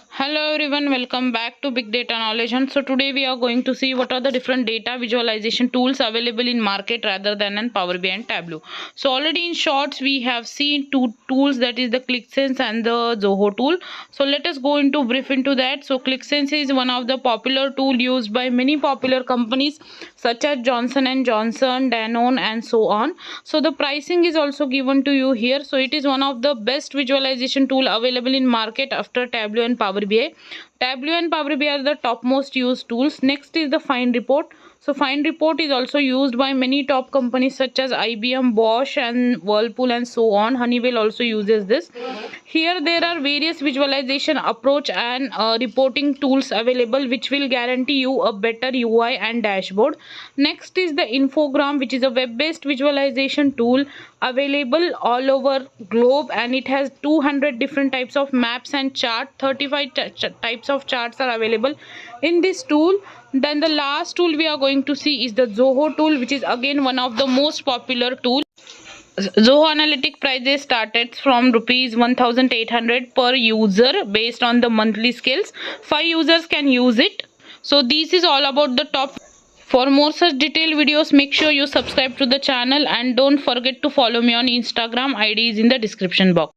Hello everyone, welcome back to Big Data Knowledge. And so today we are going to see what are the different data visualization tools available in market rather than in Power BI and Tableau. So already in shorts we have seen two tools, that is the ClickSense and the Zoho tool. So let us go into brief into that. So ClickSense is one of the popular tool used by many popular companies such as Johnson and Johnson, Danone and so on. So the pricing is also given to you here. So it is one of the best visualization tool available in market after Tableau and Power BI. Tableau and Power BI are the topmost used tools. Next is the Find Report. So Find Report is also used by many top companies such as IBM, Bosch and Whirlpool and so on. Honeywell also uses this. Here there are various visualization approach and reporting tools available which will guarantee you a better UI and dashboard. Next is the Infogram, which is a web-based visualization tool available all over globe, and it has 200 different types of maps and chart. 35 types of charts are available in this tool. Then the last tool we are going to see is the Zoho tool, which is again one of the most popular tool. Zoho Analytic prices started from rupees 1800 per user based on the monthly scales. 5 users can use it. So this is all about the top. For more such detailed videos, make sure you subscribe to the channel and don't forget to follow me on Instagram. ID is in the description box.